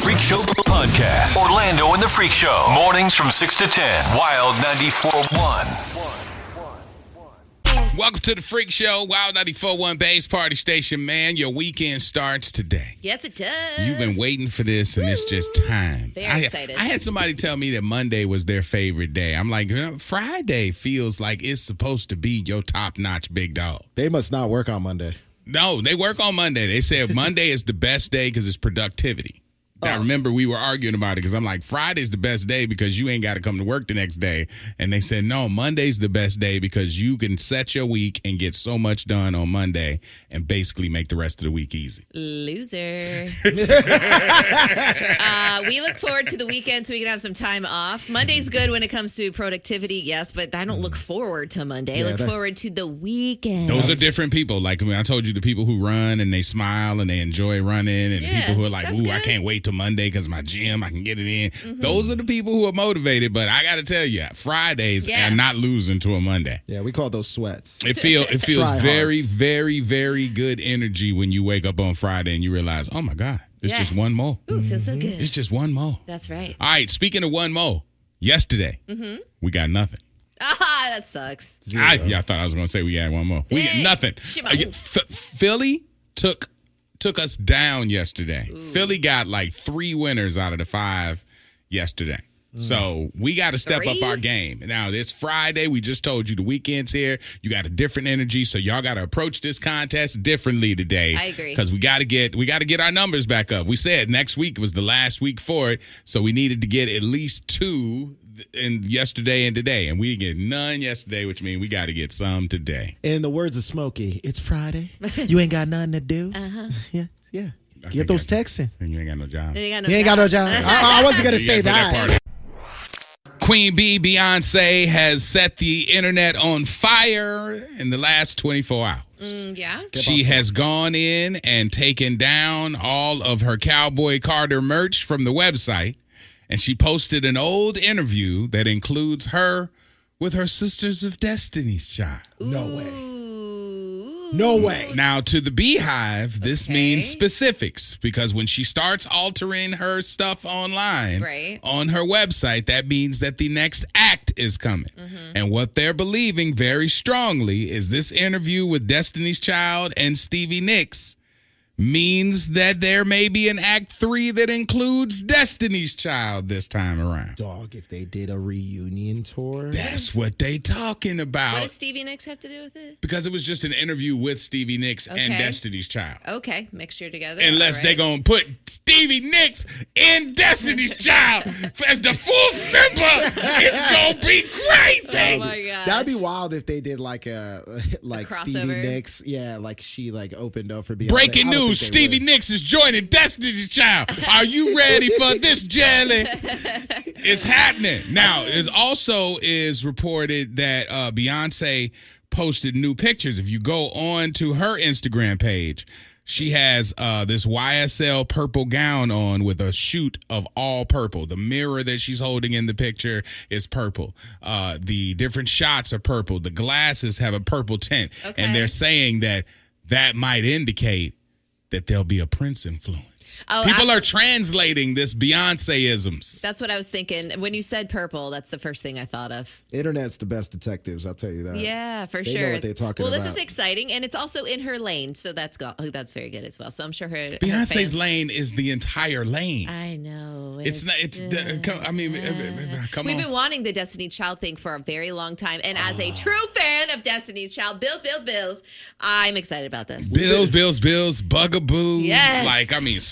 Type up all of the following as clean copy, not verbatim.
Freak Show podcast. Orlando and the Freak Show. Mornings from 6 to 10. Wild 94.1. Welcome to the Freak Show, Wild 94.1 Base Party Station, man. Your weekend starts today. Yes, it does. You've been waiting for this, and it's just time. Very excited. I had somebody tell me that Monday was their favorite day. I'm like, Friday feels like it's supposed to be your top-notch big dog. They must not work on Monday. No, they work on Monday. They said Monday is the best day because it's productivity. I remember we were arguing about it because I'm like, Friday's the best day because you ain't got to come to work the next day. And they said, no, Monday's the best day because you can set your week and get so much done on Monday and basically make the rest of the week easy. Loser. We look forward to the weekend so we can have some time off. Monday's good when it comes to productivity, yes, but I don't look forward to Monday. I look forward to the weekend. Those are different people. Like when I told you, the people who run and they smile and they enjoy running, and people who are like, ooh, I can't wait till Monday because my gym, I can get it in. Mm-hmm. Those are the people who are motivated. But I got to tell you, Fridays are not losing to a Monday. Yeah, we call those sweats. It feels very, very, very good energy when you wake up on Friday and you realize, oh my God, it's just one more. Ooh, it feels so good. It's just one more. That's right. All right, speaking of one more, yesterday we got nothing. That sucks. I thought I was going to say we had one more. We got nothing. Philly took us down yesterday. Ooh. Philly got like 3 winners out of the 5 yesterday. So we got to step up our game. Now, it's Friday. We just told you the weekend's here. You got a different energy, so y'all got to approach this contest differently today. I agree. Because we got to get our numbers back up. We said next week was the last week for it, so we needed to get at least 2 in yesterday and today, and we didn't get none yesterday, which means we got to get some today. In the words of Smokey, it's Friday. You ain't got nothing to do. Yeah. Get those texts in. And you ain't got no job. You ain't got no job. I wasn't going to say that. Queen Bee, Beyonce, has set the internet on fire in the last 24 hours. She has gone in and taken down all of her Cowboy Carter merch from the website, and she posted an old interview that includes her with her Sisters of Destiny's Child. No way. No way. Now, to the Beehive, this means specifics, because when she starts altering her stuff online on her website, that means that the next act is coming. And what they're believing very strongly is this interview with Destiny's Child and Stevie Nicks means that there may be an Act 3 that includes Destiny's Child this time around. Dog, if they did a reunion tour. That's what they talking about. What does Stevie Nicks have to do with it? Because it was just an interview with Stevie Nicks and Destiny's Child. Okay, mixture together. Unless they're going to put Stevie Nicks in Destiny's Child as the 4th member. It's going to be crazy. Oh, my God. That'd be wild if they did like Stevie crossover. Nicks. Yeah, like she opened up for Beyonce. Breaking news. Stevie Nicks is joining Destiny's Child. Are you ready for this, Jelly? It's happening. Now, it also is reported that Beyonce posted new pictures. If you go on to her Instagram page, she has this YSL purple gown on with a shoot of all purple. The mirror that she's holding in the picture is purple. The different shots are purple. The glasses have a purple tint. And they're saying that might indicate that there'll be a Prince influence. People are translating this Beyonce-isms. That's what I was thinking. When you said purple, that's the first thing I thought of. Internet's the best detectives, I'll tell you that. Yeah, for sure. They know what they're talking about. Well, this is exciting, and it's also in her lane, so that's very good as well. So I'm sure her Beyonce's lane is the entire lane. I know. Come on. We've been wanting the Destiny Child thing for a very long time, and as a true fan of Destiny's Child, Bills, I'm excited about this. Bills, Bugaboo. Yes.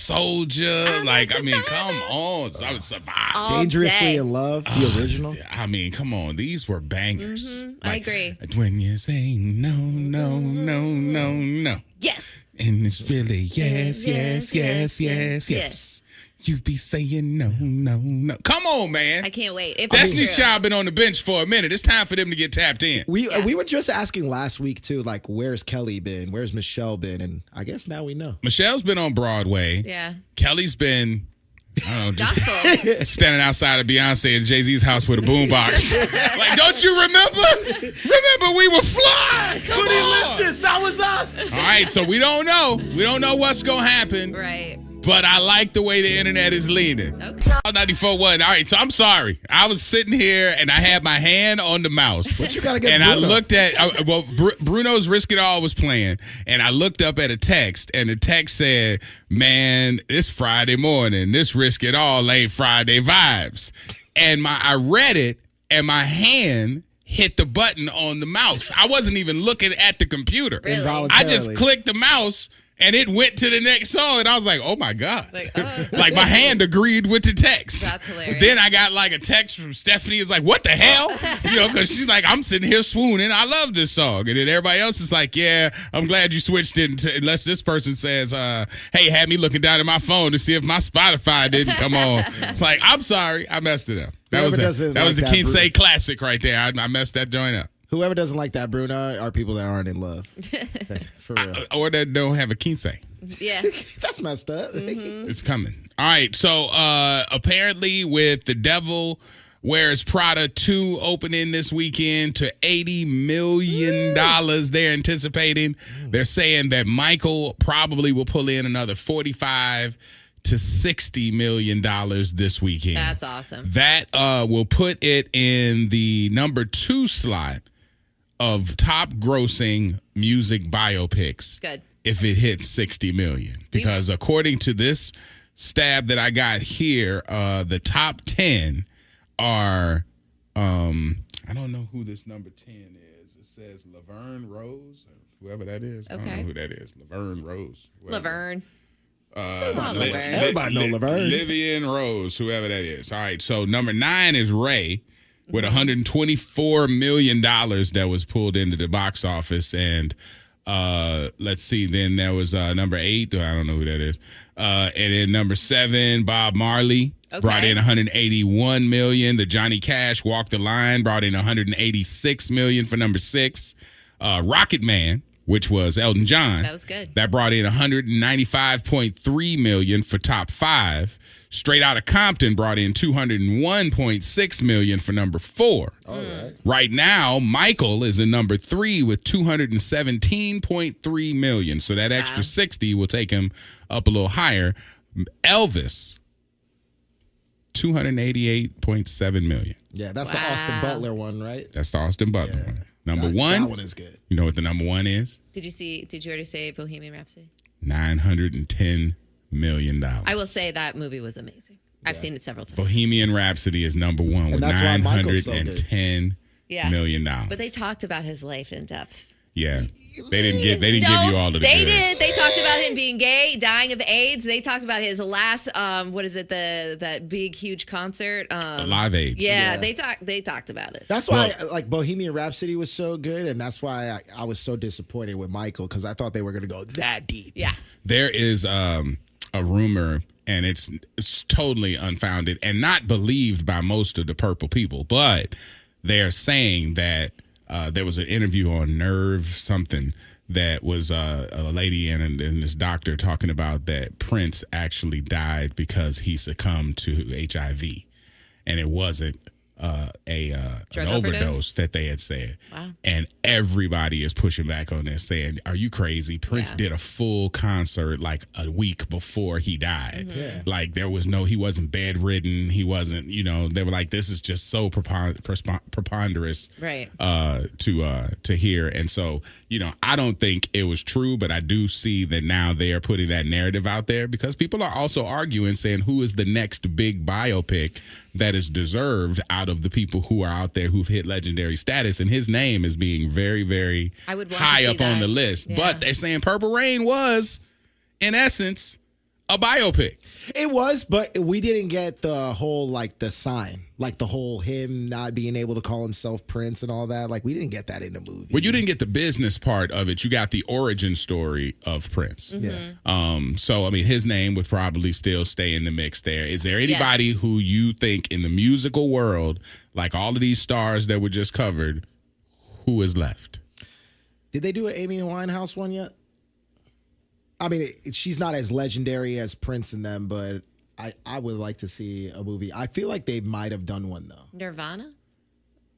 Soldier. Come on. I would survive. Dangerously in Love, the original. Come on. These were bangers. I agree. When you say no. Yes. And it's really yes. You be saying no. Come on, man. I can't wait. Destiny's Child been on the bench for a minute. It's time for them to get tapped in. We were just asking last week, too, like, where's Kelly been? Where's Michelle been? And I guess now we know. Michelle's been on Broadway. Yeah. Kelly's been, just standing outside of Beyonce and Jay-Z's house with a boombox. Don't you remember? Remember, we were fly. Delicious. That was us. All right, so we don't know. We don't know what's going to happen. Right. but I like the way the internet is leaning. Okay. 94.1. All right, so I'm sorry. I was sitting here and I had my hand on the mouse. What you got against And Bruno? I looked at, Bruno's Risk It All was playing, and I looked up at a text, and the text said, man, it's Friday morning. This Risk It All ain't Friday vibes. And I read it, and my hand hit the button on the mouse. I wasn't even looking at the computer. Really? I just clicked the mouse, and it went to the next song, and I was like, oh, my God. Like, Like, my hand agreed with the text. That's hilarious. Then I got, like, a text from Stephanie. It's like, what the hell? Because she's like, I'm sitting here swooning. I love this song. And then everybody else is like, yeah, I'm glad you switched it unless this person says, hey, had me looking down at my phone to see if my Spotify didn't come on. Like, I'm sorry. I messed it up. That was the Kinsey classic right there. I messed that joint up. Whoever doesn't like that, Bruno, are people that aren't in love. For real. Or that don't have a Kinsey. Yeah. That's messed up. It's coming. All right. So apparently with The Devil Wears Prada 2 opening this weekend to $80 million they're anticipating. They're saying that Michael probably will pull in another $45 to $60 million this weekend. That's awesome. That will put it in the number 2 slot of top grossing music biopics. Good. If it hits 60 million. Because according to this stab that I got here, the top 10 are, I don't know who this number 10 is. It says Laverne Rose, or whoever that is. I don't know who that is. Laverne Rose. Laverne. Everybody know Laverne. Vivian Rose, whoever that is. All right, so number 9 is Ray with $124 million that was pulled into the box office. And let's see, then there was number 8. I don't know who that is. And then number 7, Bob Marley. Okay. Brought in $181 million. The Johnny Cash Walk the Line brought in $186 million for number 6. Rocket Man, which was Elton John. That was good. That brought in $195.3 million for top 5. Straight Outta Compton brought in $201.6 million for number 4. All right. Right now, Michael is in number 3 with $217.3 million. So that extra 60 will take him up a little higher. Elvis, $288.7 million. Yeah, that's the Austin Butler one, right? That's the Austin Butler one. Number 1. That one is good. You know what the number 1 is? Did you already say Bohemian Rhapsody? $910 million. I will say that movie was amazing. I've seen it several times. Bohemian Rhapsody is number 1 with $910 million. But they talked about his life in depth. Yeah. They didn't give you all of the They goods. did. They talked about him being gay, dying of AIDS. They talked about his last that big huge concert. The Live Aid. Yeah, they talked about it. That's why Bohemian Rhapsody was so good, and that's why I was so disappointed with Michael, because I thought they were going to go that deep. Yeah. There is a rumor, and it's totally unfounded and not believed by most of the purple people, but they're saying that there was an interview on Nerve something that was a lady and this doctor talking about that Prince actually died because he succumbed to HIV, and it wasn't an overdose that they had said. Wow. And everybody is pushing back on this, saying, are you crazy? Prince did a full concert like a week before he died. Mm-hmm. Yeah. Like he wasn't bedridden. He wasn't, they were like, this is just so preponderous Right. to hear. And so, I don't think it was true, but I do see that now they are putting that narrative out there because people are also arguing, saying who is the next big biopic that is deserved out of the people who are out there who've hit legendary status, and his name is being very, very high up on the list. Yeah. But they're saying Purple Rain was, in essence, a biopic. It was, but we didn't get the whole, the sign. The whole him not being able to call himself Prince and all that. We didn't get that in the movie. Well, you didn't get the business part of it. You got the origin story of Prince. Mm-hmm. Yeah. So, his name would probably still stay in the mix there. Is there anybody who you think in the musical world, like all of these stars that were just covered, who is left? Did they do an Amy Winehouse one yet? She's not as legendary as Prince and them, but I would like to see a movie. I feel like they might have done one, though. Nirvana?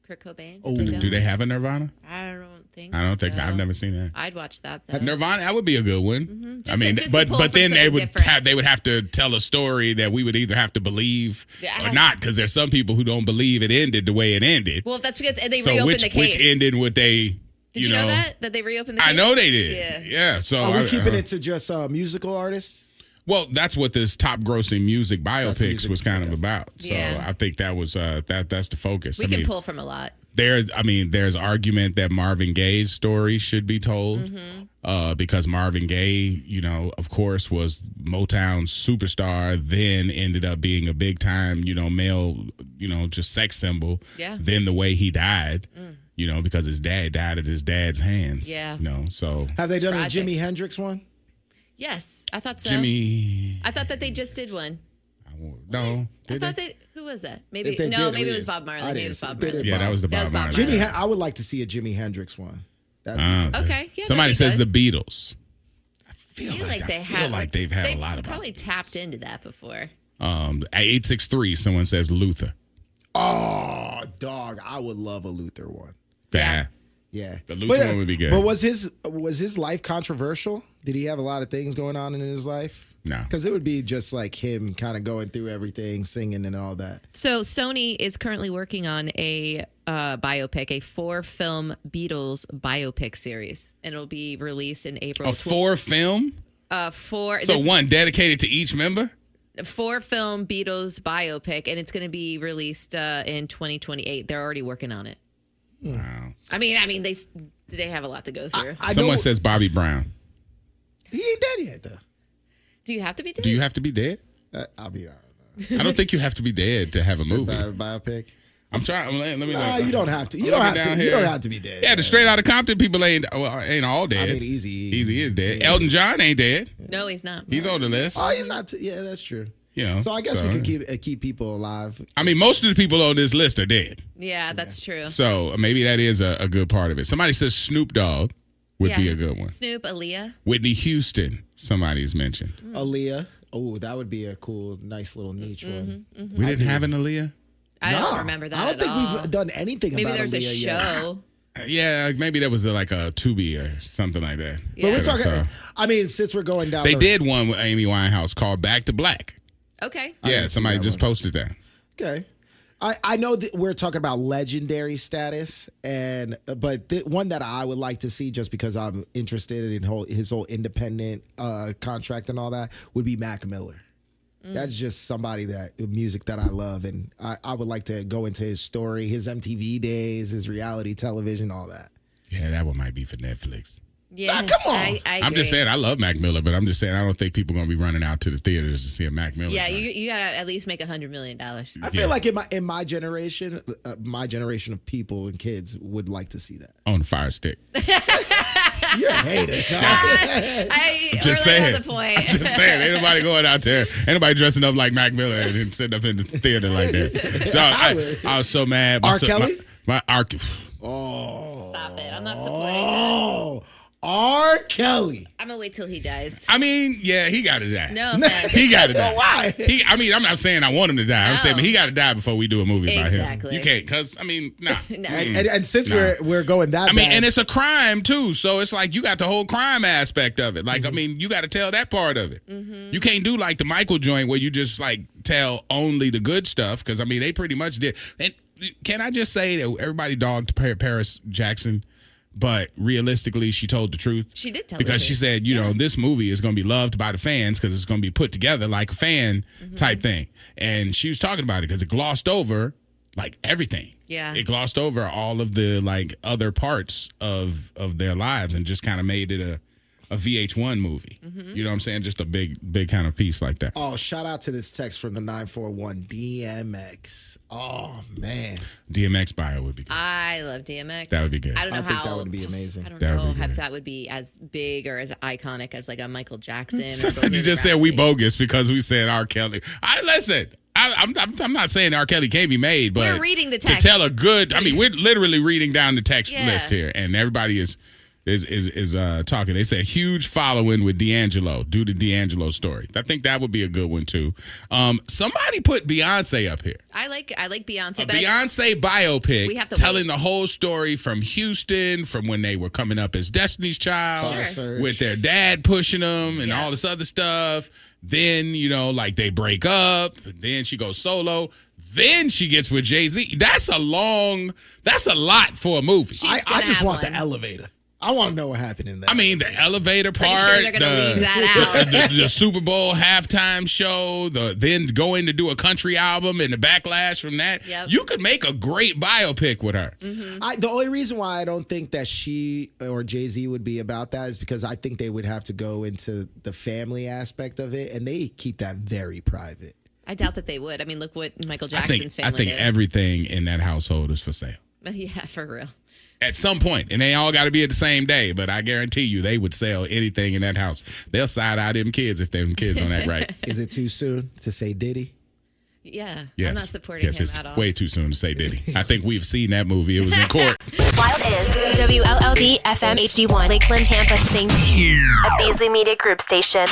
Kurt Cobain. Oh. Do they have a Nirvana? I don't think. I don't think so. I've never seen that. I'd watch that though. Nirvana, that would be a good one. Mm-hmm. I mean, but then they would have to tell a story that we would either have to believe or not, because there's some people who don't believe it ended the way it ended. Well, that's because they reopened the case. Which ending would they? Did you know that they reopened the case? I know they did. Yeah. So are we keeping it to just musical artists? Well, that's what this top grossing music biopics was kind of about. So I think that was that's the focus. We can pull from a lot. There's argument that Marvin Gaye's story should be told because Marvin Gaye, of course, was Motown's superstar, then ended up being a big time, male, just sex symbol. Yeah. Then the way he died, because his dad died at his dad's hands. Yeah. So have they done a Jimi Hendrix one? Yes, I thought so. I thought that they just did one. No. Who was that? Maybe it was Bob Marley. Maybe it was Bob Marley. Yeah, that was the Bob Marley. I would like to see a Jimi Hendrix one. Okay. Yeah, somebody says the Beatles. I feel like they've had a lot of. Probably tapped into that before. 863. Someone says Luther. Oh, dog! I would love a Luther one. Yeah. Yeah. The Luther one would be good. But was his life controversial? Did he have a lot of things going on in his life? No. Because it would be just like him kind of going through everything, singing and all that. So Sony is currently working on a biopic, a 4-film Beatles biopic series. And it'll be released in April. A 4-film? 4. So one dedicated to each member? 4-film Beatles biopic. And it's going to be released in 2028. They're already working on it. Wow. I mean, they have a lot to go through. Someone says Bobby Brown. He ain't dead yet, though. Do you have to be dead? Do you have to be dead? I don't know. I don't think you have to be dead to have a movie. Biopic. I'm trying. Let me. You don't have to. You don't have to be dead. Yeah, the Straight Outta Compton people ain't all dead. I mean, Easy is dead. Yeah. Elton John ain't dead. No, he's not. He's on the list. Oh, he's not. Yeah, that's true. So I guess we can keep people alive. I mean, most of the people on this list are dead. Yeah, that's true. So maybe that is a good part of it. Somebody says Snoop Dogg would be a good one. Snoop, Aaliyah. Whitney Houston, somebody's mentioned. Aaliyah. Oh, that would be a cool, nice little niche one. Mm-hmm. We didn't have an Aaliyah? I don't remember that. I don't think we've done anything about Aaliyah. Maybe there's a show. Yeah, maybe there was like a Tubi or something like that. Yeah. But we're talking, I mean, since we're going down. They did one with Amy Winehouse called Back to Black. Okay. Yeah, somebody just posted that. Okay. I know that we're talking about legendary status, but one that I would like to see, just because I'm interested in his whole independent contract and all that, would be Mac Miller. That's just somebody music that I love, and I would like to go into his story, his MTV days, his reality television, all that. Yeah, that one might be for Netflix. Yeah, come on. I'm just saying I love Mac Miller, but I'm just saying I don't think people are going to be running out to the theaters to see a Mac Miller. Yeah, you got to at least make $100 million. I feel like in my generation of people and kids would like to see that. On the Fire Stick. You're a hater. I'm just saying. Has a point. I'm just saying. Ain't nobody going out there. Ain't nobody dressing up like Mac Miller and then sitting up in the theater like that. Dog, I was so mad. R. Kelly? Oh. Stop it. I'm not supporting that. R. Kelly. I'm going to wait till he dies. I mean, yeah, he got to die. No, he got to die. Why? I'm not saying I want him to die. I'm saying he got to die before we do a movie about him. Exactly. You can't, because, nah. No. And since we're going that bad. And it's a crime, too. So it's like you got the whole crime aspect of it. Like, you got to tell that part of it. Mm-hmm. You can't do like the Michael joint where you just, like, tell only the good stuff, because, they pretty much did. And can I just say that everybody dogged Paris Jackson? But realistically, she told the truth. She did tell because she said, this movie is going to be loved by the fans because it's going to be put together like a fan type thing. And she was talking about it because it glossed over like everything. Yeah. It glossed over all of the like other parts of their lives and just kind of made it a VH1 movie. Mm-hmm. You know what I'm saying? Just a big kind of piece like that. Oh, shout out to this text from the 941 DMX. Oh, man. DMX bio would be good. I love DMX. That would be good. I think that would be amazing. I don't know if that would be as big or as iconic as like a Michael Jackson. You just said we bogus because we said R. Kelly. Listen. I'm not saying R. Kelly can't be made, but we're reading the text. To tell a good, we're literally reading down the text list here, and everybody is talking. They say huge following with D'Angelo due to D'Angelo's story. I think that would be a good one too. Somebody put Beyonce up here. I like like Beyonce. A but Beyonce biopic we have to telling wait. the whole story from Houston, from when they were coming up as Destiny's Child, Sure. with their dad pushing them and all this other stuff. Then, like they break up. Then she goes solo. Then she gets with Jay-Z. That's a lot for a movie. I just want the elevator. I want to know what happened in that. I mean, the elevator part, sure they're gonna leave that out. the Super Bowl halftime show, then going to do a country album and the backlash from that. Yep. You could make a great biopic with her. Mm-hmm. The only reason why I don't think that she or Jay-Z would be about that is because I think they would have to go into the family aspect of it, and they keep that very private. I doubt that they would. I mean, look what Michael Jackson's family I think did. everything in that household is for sale. Yeah, for real. At some point, and they all got to be at the same day, but I guarantee you they would sell anything in that house. They'll side eye them kids if them kids don't act right. Is it too soon to say Diddy? Yeah, Yes. I'm not supporting him it's at all. way too soon to say Diddy. I think we've seen that movie. It was in court. Wild is WLLD FM HD1, Lakeland, Tampa, St. A Beasley Media Group station.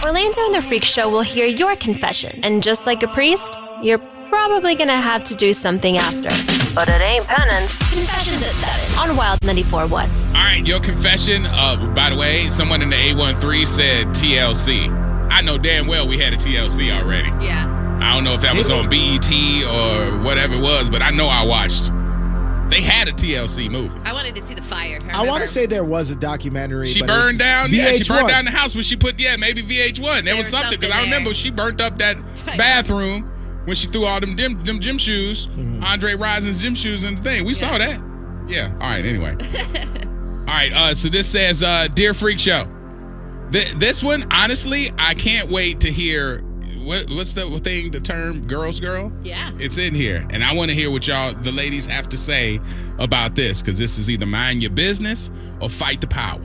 Orlando and the Freak Show will hear your confession, and just like a priest, you're probably gonna have to do something after. But it ain't penance. Confessions at 7 on Wild 94.1. All right, your confession. By the way, someone in the 813 said TLC. I know damn well we had a TLC already. Yeah. I don't know if that was on BET or whatever it was, but I know I watched. They had a TLC movie. I wanted to see the fire. I want to say there was a documentary. She but burned down. Yeah, she burned VH1. down the house when she put. Yeah, maybe VH1. There was something because I remember she burnt up that bathroom when she threw all them gym shoes, Andre Rison's gym shoes in the thing. We saw that. Yeah. All right. Anyway. All right. So this says, "Dear Freak Show." This one, honestly, I can't wait to hear. What's the thing? The term "girl's girl"? Yeah. It's in here, and I want to hear what the ladies, have to say about this, because this is either mind your business or fight the power.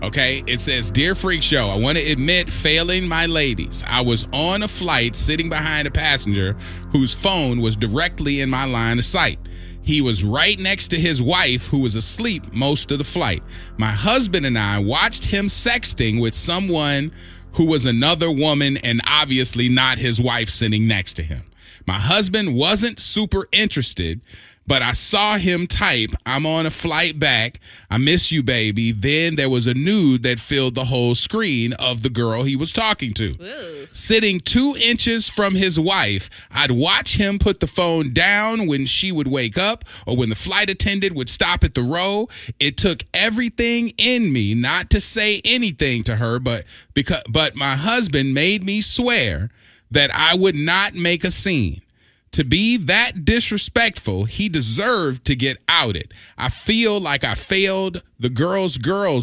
Okay? It says, "Dear Freak Show, I want to admit failing my ladies. I was on a flight sitting behind a passenger whose phone was directly in my line of sight. He was right next to his wife, who was asleep most of the flight. My husband and I watched him sexting with someone who was another woman and obviously not his wife sitting next to him. My husband wasn't super interested, but I saw him type, 'I'm on a flight back. I miss you, baby.' Then there was a nude that filled the whole screen of the girl he was talking to. Ooh. Sitting 2 inches from his wife, I'd watch him put the phone down when she would wake up or when the flight attendant would stop at the row. It took everything in me not to say anything to her, but my husband made me swear that I would not make a scene. To be that disrespectful, he deserved to get outed. I feel like I failed the girl's girl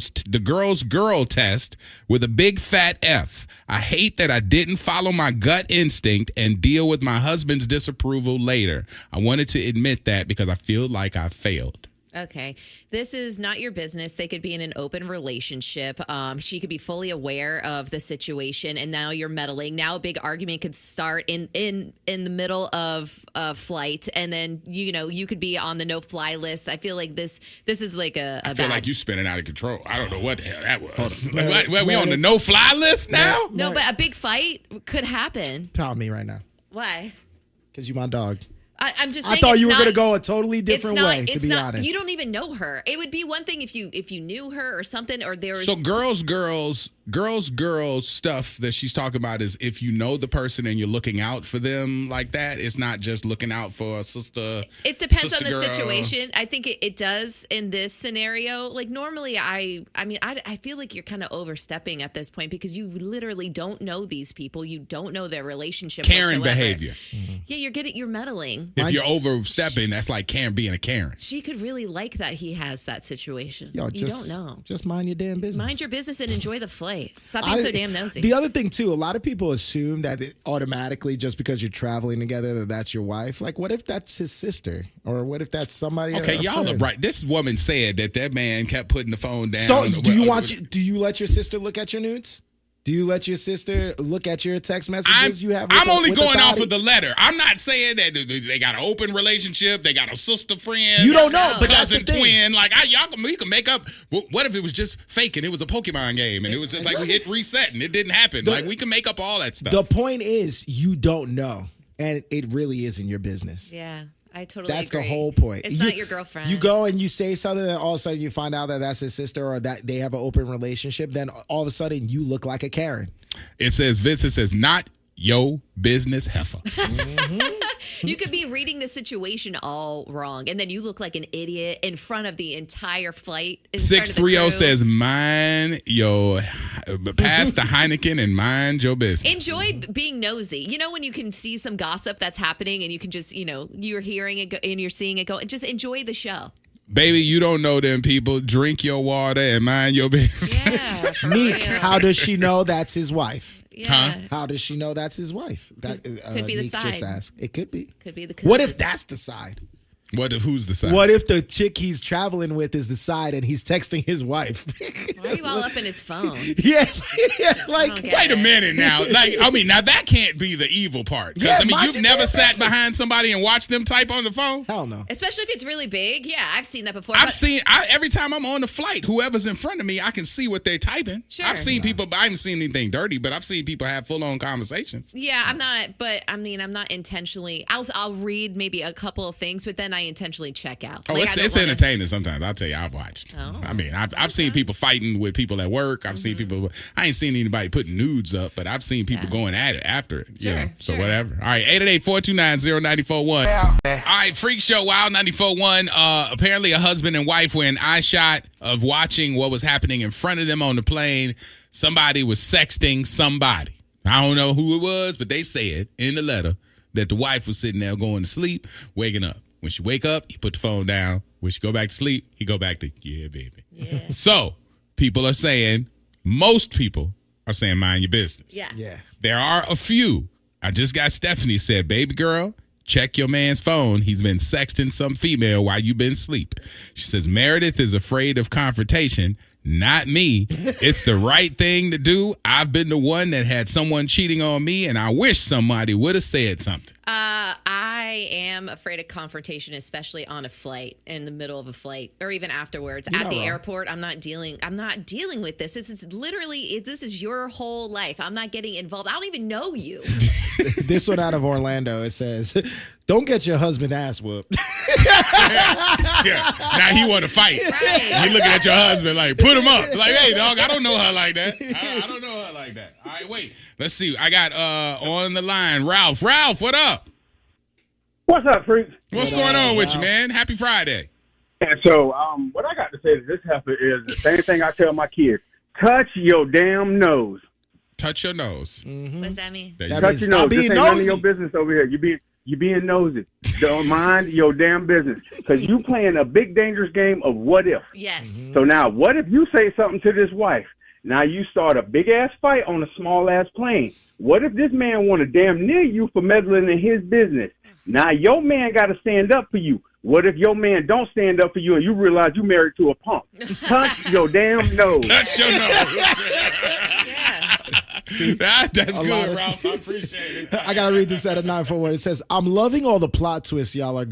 test with a big fat F. I hate that I didn't follow my gut instinct and deal with my husband's disapproval later. I wanted to admit that because I feel like I failed." Okay. This is not your business. They could be in an open relationship. She could be fully aware of the situation, and now you're meddling. Now a big argument could start in the middle of a flight, and then you could be on the no-fly list. I feel like this is like I feel like you spinning out of control. I don't know what the hell that was. We on the no-fly list now? No, but a big fight could happen. Tell me right now. Why? Because you my dog. I'm just saying. I thought you were going to go a totally different way, to be honest. You don't even know her. It would be one thing if you knew her or something, or there was. So girls stuff that she's talking about is if you know the person and you're looking out for them like that. It's not just looking out for a sister. It depends on the girl. situation. I think it does in this scenario. Like normally, I feel like you're kind of overstepping at this point because you literally don't know these people. You don't know their relationship. Karen whatsoever. behavior. Yeah, you're meddling. If you're overstepping, that's like Karen being a Karen. She could really like that he has that situation. Yo, you don't know. Just mind your damn business. Mind your business and enjoy the flight. Stop being so damn nosy. The other thing, too, a lot of people assume that it automatically, just because you're traveling together, that's your wife. Like, what if that's his sister? Or what if that's somebody? Okay, y'all are right. This woman said that man kept putting the phone down. So, do you let your sister look at your nudes? Do you let your sister look at your text messages I'm only going off of the letter. I'm not saying that they got an open relationship. They got a sister friend. You don't know, but that's the cousin, thing. twin. Like, we can make up. What if it was just faking? It was a Pokemon game, and it was just like we hit reset, and it didn't happen. Like, we can make up all that stuff. The point is, you don't know. and it really isn't your business. Yeah. I totally That's agree. the whole point. It's not your girlfriend. You go and you say something, and all of a sudden you find out that that's his sister or that they have an open relationship. Then all of a sudden you look like a Karen. It says, Vince, it says, not your business, heifer. You could be reading the situation all wrong, and then you look like an idiot in front of the entire flight. 630 says, mind your, pass the Heineken and mind your business. Enjoy being nosy. You know when you can see some gossip that's happening and you can just, you're hearing it and you're seeing it go, and just enjoy the show. Baby, you don't know them people. Drink your water and mind your business. Yeah, for Meek, real. how does she know that's his wife? Yeah. Huh? How does she know that's his wife? That Could be the Meek side. just asked. It could be. Could be the What cousin. if that's the side? Who's the side? What if the chick he's traveling with is the side and he's texting his wife? Why are you all up in his phone? yeah, I like don't get Wait a it. minute now. Now that can't be the evil part. Yeah, Because, mind you've your never damn sat business. behind somebody and watched them type on the phone? hell no. Especially if it's really big. Yeah, I've seen that before. I've but- seen, every time I'm on the flight, whoever's in front of me, I can see what they're typing. Sure. I've seen people, but I haven't seen anything dirty, but I've seen people have full-on conversations. Yeah, I'm not, but I'm not intentionally. I'll read maybe a couple of things, but then I intentionally check out. Oh, Like, I don't it's wanna- entertaining sometimes. I'll tell you, I've watched. Oh. I mean, I've seen people fighting with people at work. I've seen people. I ain't seen anybody putting nudes up, but I've seen people going at it after it. Sure, So sure. whatever. All right, 888-429-0941. All right, Freak Show Wild 94.1. Apparently, a husband and wife were in eye shot of watching what was happening in front of them on the plane. Somebody was sexting somebody. I don't know who it was, but they said in the letter that the wife was sitting there going to sleep, waking up. When she wake up, he put the phone down. When she go back to sleep, he go back to, yeah, baby. Yeah. So people are saying, most people are saying, mind your business. Yeah. Yeah. There are a few. I just got Stephanie said, baby girl, check your man's phone. He's been sexting some female while you been asleep. She says, Meredith is afraid of confrontation. Not me. It's the right thing to do. I've been the one that had someone cheating on me, and I wish somebody would have said something. I am afraid of confrontation, especially on a flight, in the middle of a flight, or even afterwards at the airport. I'm not dealing with this. This is your whole life. I'm not getting involved. I don't even know you. This one out of Orlando, it says, don't get your husband ass whooped. Yeah. Now he want to fight. Right. He looking at your husband like, put him up. Like, hey, dog, I don't know her like that. I don't know her like that. All right, wait. Let's see. I got on the line, Ralph. Ralph, what up? What's up, freaks? What's going on with you, man? Happy Friday. And so, what I got to say to this heifer is the same thing I tell my kids: touch your damn nose. Touch your nose. What does that mean? There That you go. Touch means your stop nose. This being ain't none of nosy. your business over here. You being nosy. Don't mind your damn business, because you playing a big dangerous game of what if. Yes. So now, what if you say something to this wife? Now you start a big ass fight on a small ass plane. What if this man want to damn near you for meddling in his business? Now your man got to stand up for you. What if your man don't stand up for you and you realize you married to a punk? Touch your damn nose. Touch your nose. Yeah. That's lot good, of- Ralph. I appreciate it. I gotta read this at a 941. It says, I'm loving all the plot twists y'all got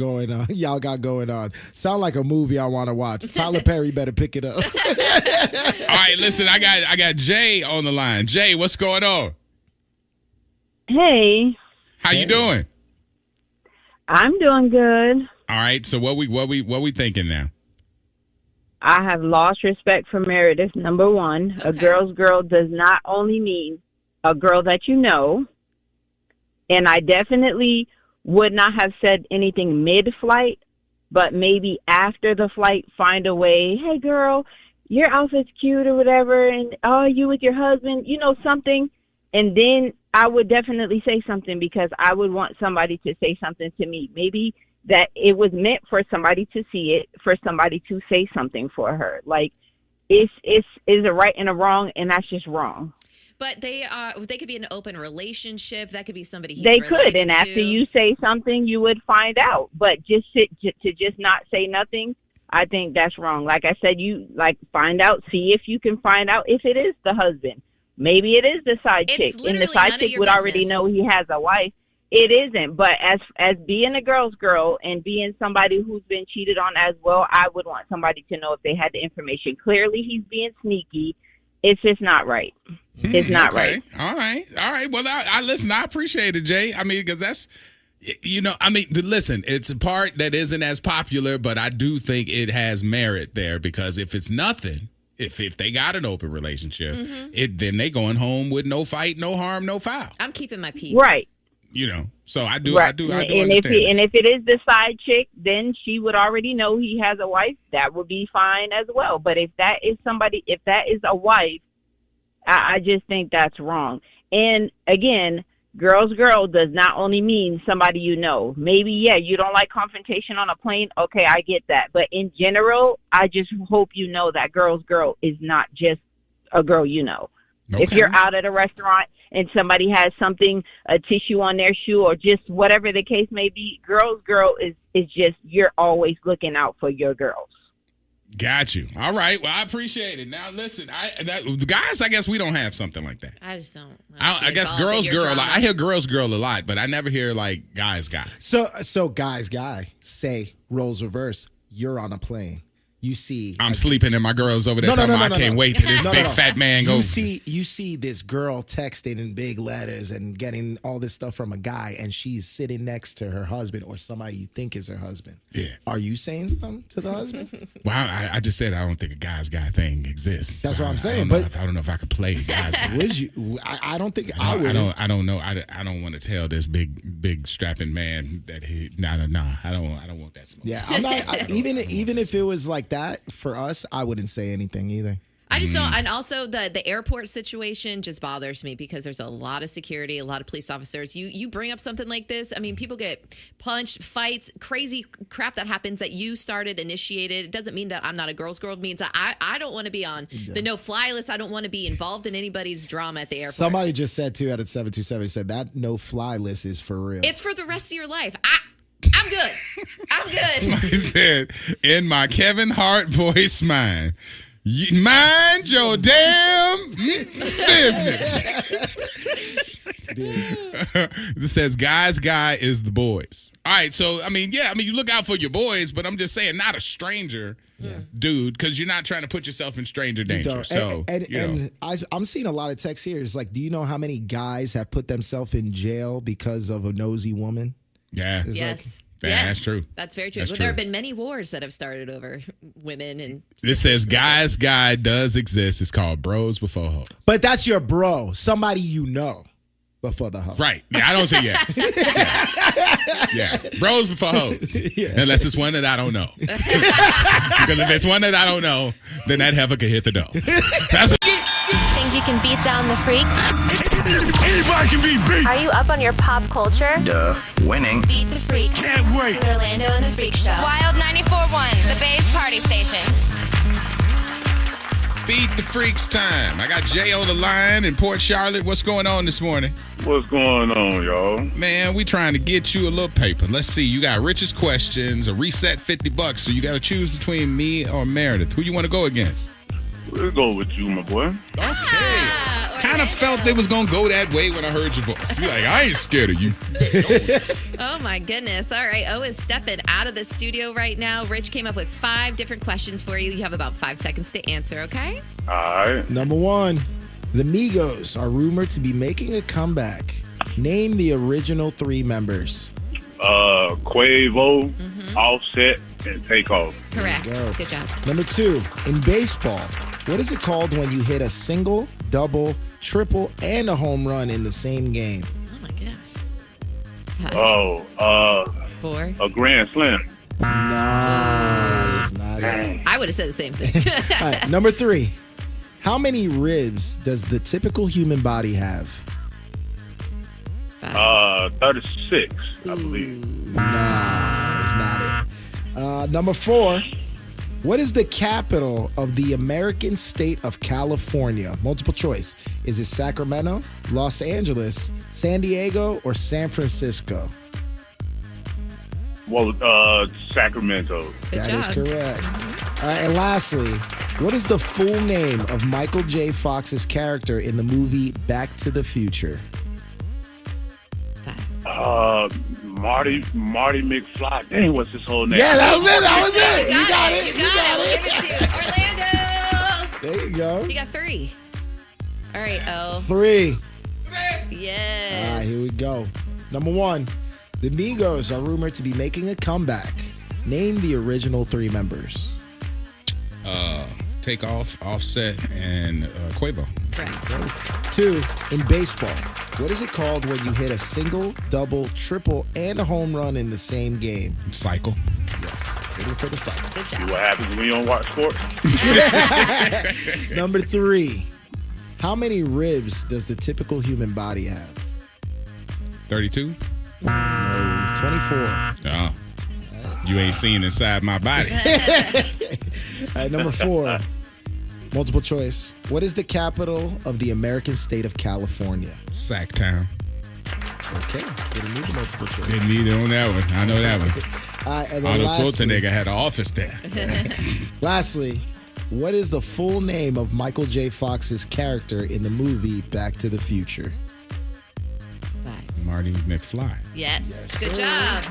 going on. Sound like a movie I want to watch. Tyler Perry better pick it up. All right, listen, I got Jay on the line. Jay, what's going on? Hey, How you doing? I'm doing good. All right, so what we thinking now? I have lost respect for Meredith, number one. A girl's girl does not only mean a girl that you know. And I definitely would not have said anything mid-flight, but maybe after the flight, find a way, hey, girl, your outfit's cute or whatever, and oh, you with your husband, something. And then I would definitely say something, because I would want somebody to say something to me. Maybe that it was meant for somebody to see it, for somebody to say something for her. Like, is a right and a wrong, and that's just wrong. But they could be an open relationship. That could be somebody he's They could, related and after to. you say something, you would find out. But just to just not say nothing, I think that's wrong. Like I said, you find out, see if you can find out if it is the husband. Maybe it is the side It's chick, and the literally side none of chick your would already business. know he has a wife. It isn't, but as being a girl's girl and being somebody who's been cheated on as well, I would want somebody to know if they had the information. Clearly, he's being sneaky. It's just not right. It's not Okay. right. All right. Well, I listen. I appreciate it, Jay. I mean, because You know, I mean, listen, it's a part that isn't as popular, but I do think it has merit there because if it's nothing, if they got an open relationship, then they going home with no fight, no harm, no foul. I'm keeping my peace. Right. You know, so I do Right. understand. If it is the side chick, then she would already know he has a wife. That would be fine as well. But if that is a wife, I just think that's wrong. And again, girl's girl does not only mean somebody you know. Maybe, you don't like confrontation on a plane. Okay, I get that. But in general, I just hope you know that girl's girl is not just a girl you know. Okay. If you're out at a restaurant and somebody has something, a tissue on their shoe or just whatever the case may be, girl's girl is just, you're always looking out for your girls. Got you. All right. Well, I appreciate it. Now, listen, guys, I guess we don't have something like that. I just don't. I guess girls, girl. I hear girls, girl a lot, but I never hear like guys, guy. So guys, guy, say roles reverse. You're on a plane. You see, I'm sleeping and my girl's over there. I can't wait till this big fat man goes. You see this girl texting in big letters and getting all this stuff from a guy, and she's sitting next to her husband or somebody you think is her husband. Yeah. Are you saying something to the husband? Well, I just said I don't think a guy's guy thing exists. That's what I'm saying. I don't know if I could play a guy's guy. Would you? I don't think I would. I don't know. I don't want to tell this big strapping man that he. Nah. I don't want that smoke. Yeah, I'm not. Even if it was like that for us, I wouldn't say anything either. I just don't. And also the airport situation just bothers me because there's a lot of security, a lot of police officers. You bring up something like this. I mean, people get punched, fights, crazy crap that happens that you started, initiated. It doesn't mean that I'm not a girl's girl. It means that I don't want to be on the no-fly list. I don't want to be involved in anybody's drama at the airport. Somebody just said, too, at 727, said that no-fly list is for real. It's for the rest of your life. I'm good. I'm good. Somebody said, in my Kevin Hart voice, mind your damn business. This says, guy is the boys. All right, so, you look out for your boys, but I'm just saying, not a stranger, dude, because you're not trying to put yourself in stranger danger. So, and I'm seeing a lot of texts here. It's like, do you know how many guys have put themselves in jail because of a nosy woman? Yeah. Yes. Yeah, that's true. That's very true. There have been many wars that have started over women. And this says guys guy does exist. It's called bros before hoes. But that's your bro, somebody you know before the hoe. Right. Yeah, I don't think yeah. Bros before hoes. Yeah. Unless it's one that I don't know. Because if it's one that I don't know, then that heifer could hit the dough. Think you can beat down the freaks? Anybody can be beat. Are you up on your pop culture? Duh. Winning. Beat the freaks. Can't wait. With Orlando and the Freak Show. Wild 94.1, the Bay's party station. Beat the freaks time. I got Jay on the line in Port Charlotte. What's going on this morning? What's going on, y'all? Man, we trying to get you a little paper. Let's see. You got Rich's questions, a reset $50. So you got to choose between me or Meredith. Who you want to go against? We'll go with you, my boy. Okay. Kind of felt it was going to go that way when I heard your voice. You're like, I ain't scared of you. Oh, my goodness. All right. O is stepping out of the studio right now. Rich came up with 5 different questions for you. You have about 5 seconds to answer, okay? All right. Number 1, the Migos are rumored to be making a comeback. Name the original 3 members. Quavo, Offset, and Takeoff. Correct. Good job. Number 2, in baseball, what is it called when you hit a single, double, triple, and a home run in the same game? Oh, my gosh. 4. A grand slam. No, that was not it. I would have said the same thing. All right, number 3, how many ribs does the typical human body have? 36, I believe. No, that's not it. Number 4, what is the capital of the American state of California? Multiple choice. Is it Sacramento, Los Angeles, San Diego, or San Francisco? Well, Sacramento. That is correct. All right, and lastly, what is the full name of Michael J. Fox's character in the movie Back to the Future? Marty McFly. Dang, what's his whole name? Yeah, that was it. You got it. We'll give it to you. Orlando. There you go. You got 3. All right, O. 3. Yes. All right, here we go. Number 1, The Migos are rumored to be making a comeback. Name the original 3 members. Takeoff, Offset, and Quavo. Correct. 2, in baseball, what is it called when you hit a single, double, triple, and a home run in the same game? Cycle. Yes. Waiting for the cycle. Good See job. what happens when you don't watch sports? Number 3, how many ribs does the typical human body have? 32? No, 24. Oh. You ain't seen inside my body. All right, number 4, multiple choice. What is the capital of the American state of California? Sacktown. Okay, didn't need the multiple choice. Didn't need it on that one. I know that one. And then Arnold lastly, Schwarzenegger had an office there. lastly, what is the full name of Michael J. Fox's character in the movie Back to the Future? Marty McFly. Yes. Good job.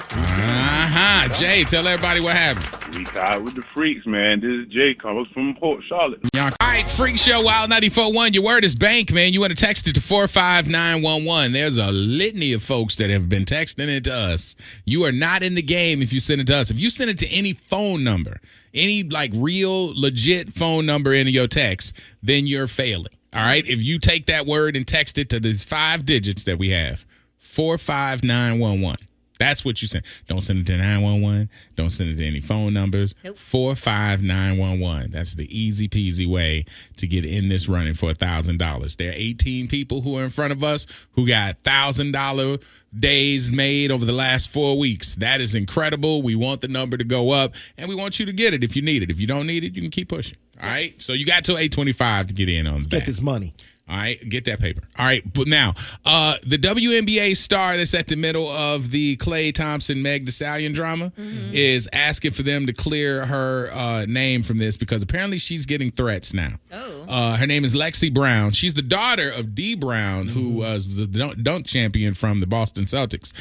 Jay, tell everybody what happened. We tied with the freaks, man. This is Jay Carlos from Port Charlotte. All right, Freak Show, Wild 94.1. Your word is bank, man. You want to text it to 45911. There's a litany of folks that have been texting it to us. You are not in the game if you send it to us. If you send it to any phone number, any like real, legit phone number into your text, then you're failing. All right? If you take that word and text it to these 5 digits that we have, 45911. That's what you send. Don't send it to 911. Don't send it to any phone numbers. Nope. 45911. That's the easy peasy way to get in this running for $1,000. There are 18 people who are in front of us who got $1,000 days made over the last 4 weeks. That is incredible. We want the number to go up, and we want you to get it if you need it. If you don't need it, you can keep pushing. All right? So you got till 8:25 to get in on that. Get this money. All right, get that paper. All right, but now, the WNBA star that's at the middle of the Klay Thompson, Meg Thee Stallion drama is asking for them to clear her name from this because apparently she's getting threats now. Oh. Her name is Lexi Brown. She's the daughter of Dee Brown, who was the dunk champion from the Boston Celtics.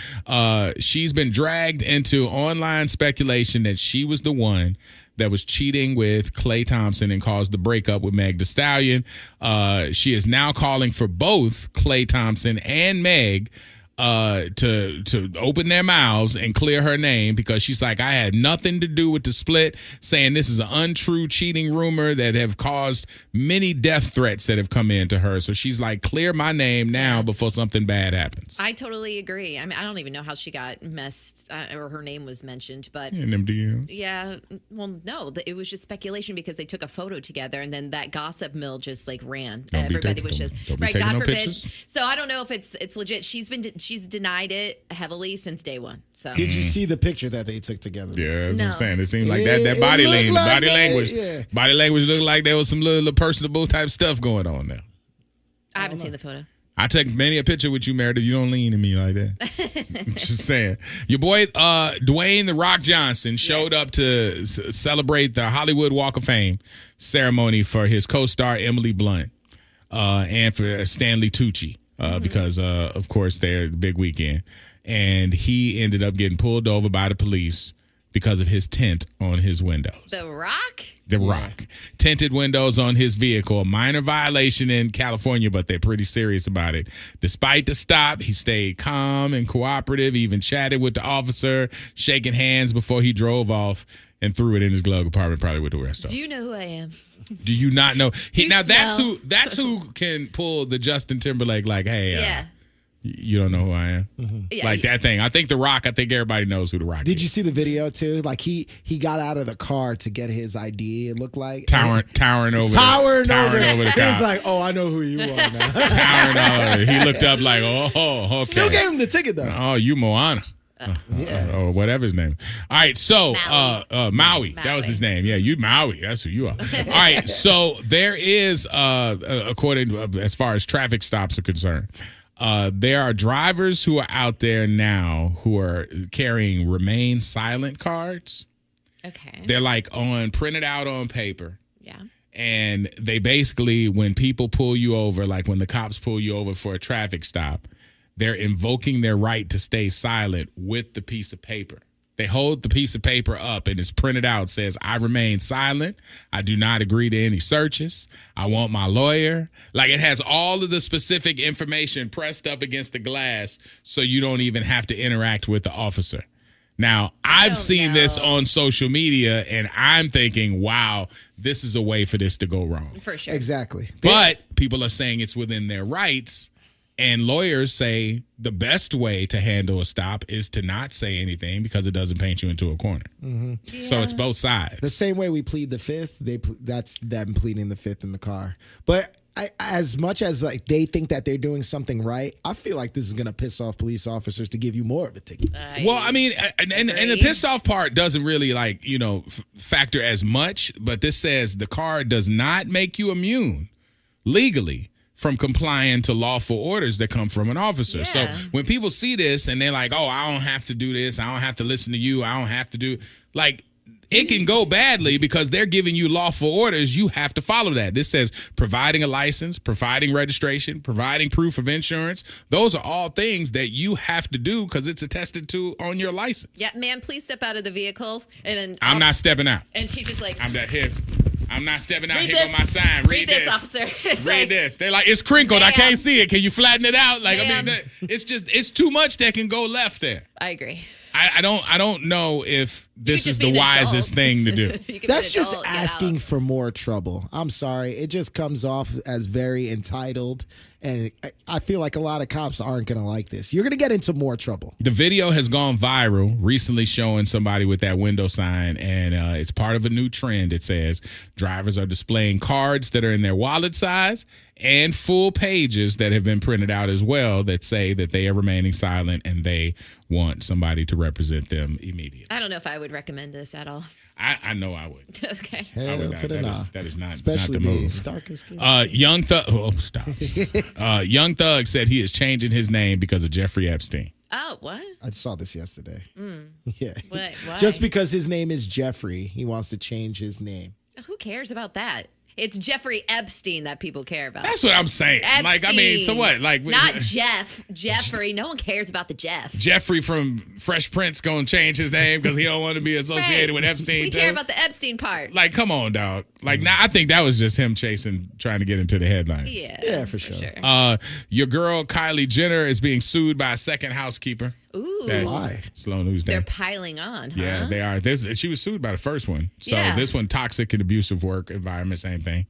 She's been dragged into online speculation that she was the one that was cheating with Klay Thompson and caused the breakup with Meg Thee Stallion. She is now calling for both Klay Thompson and Meg to open their mouths and clear her name because she's like, I had nothing to do with the split, saying this is an untrue cheating rumor that have caused many death threats that have come in to her. So she's like, clear my name now before something bad happens. I totally agree. I mean, I don't even know how she got messed or her name was mentioned, but In them DMs. yeah, well, no, it was just speculation because they took a photo together and then that gossip mill just like ran. Everybody was just don't be right. taking God no forbid. pictures. So I don't know if it's legit. She's denied it heavily since day one. So Did you see the picture that they took together? Yeah, that's what No. I'm saying. It seemed like Yeah, that body it looked language, like body that, language, yeah. body language looked like there was some little personable type stuff going on there. I haven't seen the photo. I take many a picture with you, Meredith. You don't lean to me like that. Just saying. Your boy, Dwayne The Rock Johnson, showed up to celebrate the Hollywood Walk of Fame ceremony for his co-star Emily Blunt and for Stanley Tucci because, of course, they're the big weekend. And he ended up getting pulled over by the police because of his tint on his windows. The Rock? The Rock. Tinted windows on his vehicle. A minor violation in California, but they're pretty serious about it. Despite the stop, he stayed calm and cooperative, even chatted with the officer, shaking hands before he drove off and threw it in his glove compartment, probably with the rest of Do them. you know who I am? Do you not know? Now smell? that's who can pull the Justin Timberlake like, hey, Yeah. you don't know who I am? Yeah, Like that thing. I think The Rock, I think everybody knows who The Rock is. Did you see the video too? Like he got out of the car to get his ID. It looked like Towering over over the He was cop. like, "Oh, I know who you are now." Towering over. He looked up like, oh, okay. Still gave him the ticket though. Oh, you Moana. Or whatever his name. All right, so Maui. That was his name. Yeah, you Maui. That's who you are. All right, so there is, according to, as far as traffic stops are concerned, there are drivers who are out there now who are carrying remain silent cards. Okay. They're like printed out on paper. Yeah. And they basically, when people pull you over, like when the cops pull you over for a traffic stop, they're invoking their right to stay silent with the piece of paper. They hold the piece of paper up and it's printed out. It says, I remain silent. I do not agree to any searches. I want my lawyer. Like, it has all of the specific information pressed up against the glass so you don't even have to interact with the officer. Now, I've seen this on social media, and I'm thinking, wow, this is a way for this to go wrong. For sure. Exactly. But people are saying it's within their rights. And lawyers say the best way to handle a stop is to not say anything because it doesn't paint you into a corner. So it's both sides. The same way we plead the fifth, that's them pleading the fifth in the car. But as much as like they think that they're doing something right, I feel like this is going to piss off police officers to give you more of a ticket. Well, I mean, and the pissed off part doesn't really factor as much. But this says the car does not make you immune legally from complying to lawful orders that come from an officer. So when people see this and they're like, oh, I don't have to do this, I don't have to listen to you, I don't have to do, like, it can go badly because they're giving you lawful orders. You have to follow that. This says providing a license, providing registration, providing proof of insurance. Those are all things that you have to do because it's attested to on your license. Yeah, ma'am, please step out of the vehicle. And then I'm not stepping out. And she's just like, I'm not stepping out. Read Here this. go my sign. Read this, officer. Read this. They're like, it's crinkled. I can't see it. Can you flatten it out? Like, Ma'am. I mean, it's too much that can go left there. I agree. I don't know if this is the an wisest adult. thing to do. That's just asking for more trouble. I'm sorry. It just comes off as very entitled. And I feel like a lot of cops aren't going to like this. You're going to get into more trouble. The video has gone viral recently showing somebody with that window sign, and it's part of a new trend. It says drivers are displaying cards that are in their wallet size and full pages that have been printed out as well that say that they are remaining silent and they want somebody to represent them immediately. I don't know if I would recommend this at all. I know I would. Okay. Hell to the nah. That is not Especially not the move. Darkest skin. Young Thug. Oh, stop. Young Thug said he is changing his name because of Jeffrey Epstein. Oh, what? I saw this yesterday. Yeah. What? Why? Just because his name is Jeffrey, he wants to change his name. Who cares about that? It's Jeffrey Epstein that people care about. That's what I'm saying. Epstein. Like, I mean, so what? Like, not Jeff. Jeffrey. No one cares about the Jeff. Jeffrey from Fresh Prince gonna change his name because he don't want to be associated with Epstein. We care about the Epstein part. Like, come on, dog. Like, now I think that was just him trying to get into the headlines. Yeah, for sure. Your girl Kylie Jenner is being sued by a second housekeeper. Ooh. Why? Slow news day. They're piling on, huh? Yeah, they are. She was sued by the first one. So this one, toxic and abusive work environment, same thing.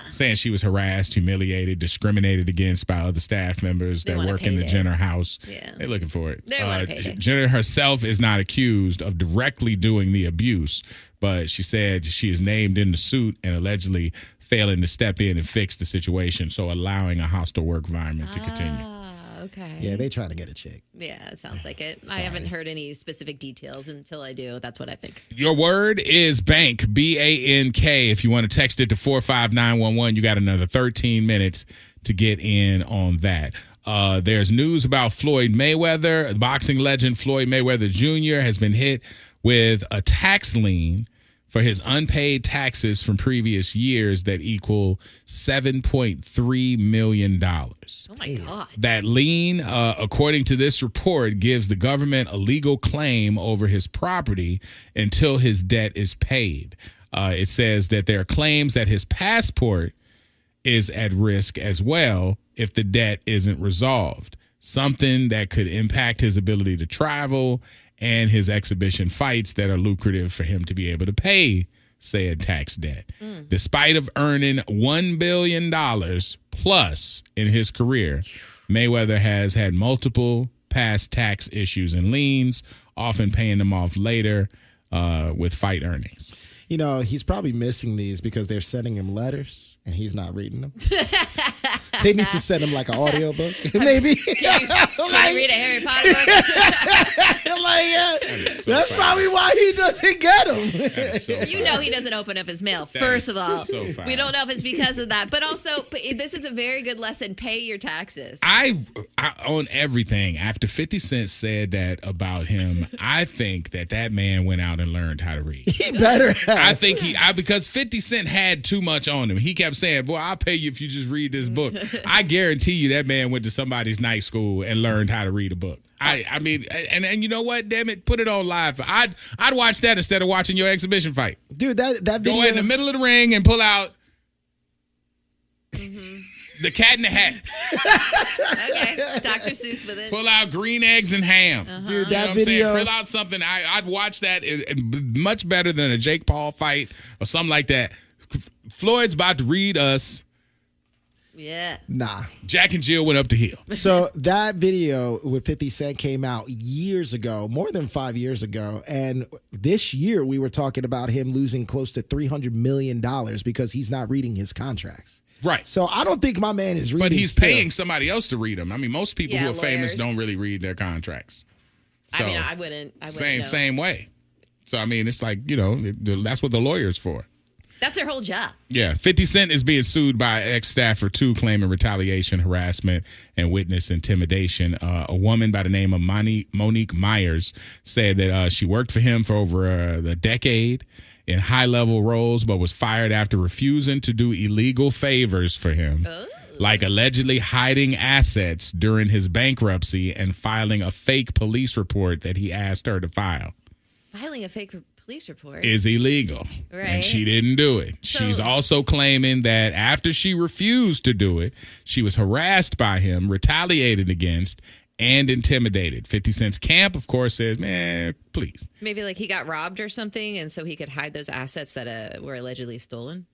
Saying she was harassed, humiliated, discriminated against by other staff members that work in the Jenner house. Yeah. They're looking for it. They want to pay it. Jenner herself is not accused of directly doing the abuse, but she said she is named in the suit and allegedly failing to step in and fix the situation, so allowing a hostile work environment to continue. Okay. Yeah, they trying to get a chick. Yeah, it sounds like it. I haven't heard any specific details. Until I do, that's what I think. Your word is bank, B-A-N-K. If you want to text it to 45911, you got another 13 minutes to get in on that. There's news about Floyd Mayweather. Boxing legend Floyd Mayweather Jr. has been hit with a tax lien for his unpaid taxes from previous years that equal $7.3 million. Oh, my God. That lien, according to this report, gives the government a legal claim over his property until his debt is paid. It says that there are claims that his passport is at risk as well if the debt isn't resolved, something that could impact his ability to travel and his exhibition fights that are lucrative for him to be able to pay said tax debt. Despite of earning $1 billion plus in his career, Mayweather has had multiple past tax issues and liens, often paying them off later with fight earnings. You know, he's probably missing these because they're sending him letters and he's not reading them. They need to send him like an audiobook, maybe. Can you read a Harry Potter book? That's probably why he doesn't get them. So you know he doesn't open up his mail, first of all. So we don't know if it's because of that. But also, this is a very good lesson. Pay your taxes. I own everything. After 50 Cent said that about him, I think that man went out and learned how to read. He better have. I think because 50 Cent had too much on him. He kept saying, boy, I'll pay you if you just read this book. I guarantee you that man went to somebody's night school and learned how to read a book. I mean, and you know what? Damn it, put it on live. I'd watch that instead of watching your exhibition fight. Dude, that video. Go in the middle of the ring and pull out the Cat in the Hat. Okay, Dr. Seuss with it. Pull out Green Eggs and Ham. Dude, You know that what I'm saying? video. Pull out something. I'd watch that much better than a Jake Paul fight or something like that. Floyd's about to read us. Yeah. Nah. Jack and Jill went up the hill. So that video with 50 Cent came out years ago, more than 5 years ago. And this year we were talking about him losing close to $300 million because he's not reading his contracts. Right. So I don't think my man is reading. But he's still. paying somebody else to read them. I mean, most people who are famous lawyers. don't really read their contracts. So, I mean, I wouldn't know. Same way. So, I mean, it's like, that's what the lawyer's for. That's their whole job. Yeah, 50 Cent is being sued by ex-staffer too, claiming retaliation, harassment, and witness intimidation. A woman by the name of Monique Myers said that she worked for him for over a decade in high-level roles, but was fired after refusing to do illegal favors for him, like allegedly hiding assets during his bankruptcy and filing a fake police report that he asked her to file. Filing a fake police report Is illegal. Right. And she didn't do it. She's also claiming that after she refused to do it, she was harassed by him, retaliated against, and intimidated. 50 Cent's camp, of course, says, man, please. Maybe like he got robbed or something, and so he could hide those assets that were allegedly stolen.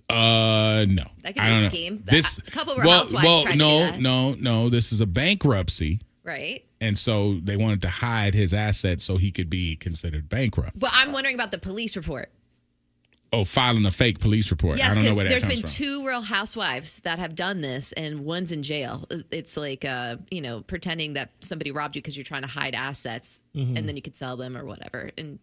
No. That could be I don't a know. scheme. This, A couple of housewives tried to do that. No. This is a bankruptcy. Right. And so they wanted to hide his assets so he could be considered bankrupt. But I'm wondering about the police report. Oh, filing a fake police report. Yes, I don't know because where that there's comes been from. 2 Real Housewives that have done this, and one's in jail. It's like, pretending that somebody robbed you because you're trying to hide assets, and then you could sell them or whatever and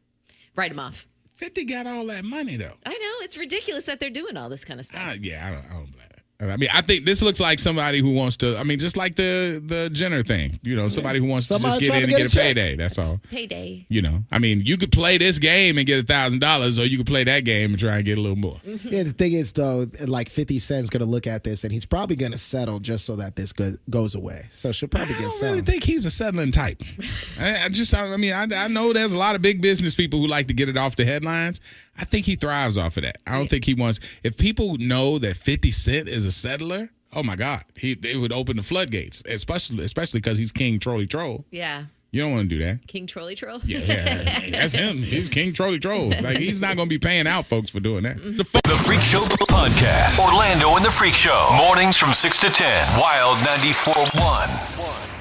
write them off. 50 got all that money, though. I know. It's ridiculous that they're doing all this kind of stuff. I don't blame it. I mean, I think this looks like somebody who wants to, just like the Jenner thing, somebody who wants to just get in and get a payday. That's all. Payday. You could play this game and get $1,000, or you could play that game and try and get a little more. Yeah, the thing is, though, like 50 Cent's going to look at this and he's probably going to settle just so that this goes away. So she'll probably get settled. I really think he's a settling type. I know there's a lot of big business people who like to get it off the headlines. I think he thrives off of that. I don't think he wants, if people know that 50 Cent is a settler, oh my God, it would open the floodgates, especially because he's King Trolley Troll. Yeah. You don't want to do that. King Trolley Troll? Yeah, that's him. He's King Trolley Troll. Like, he's not going to be paying out folks for doing that. The Freak Show Podcast. Orlando and the Freak Show. Mornings from 6 to 10. Wild 94.1.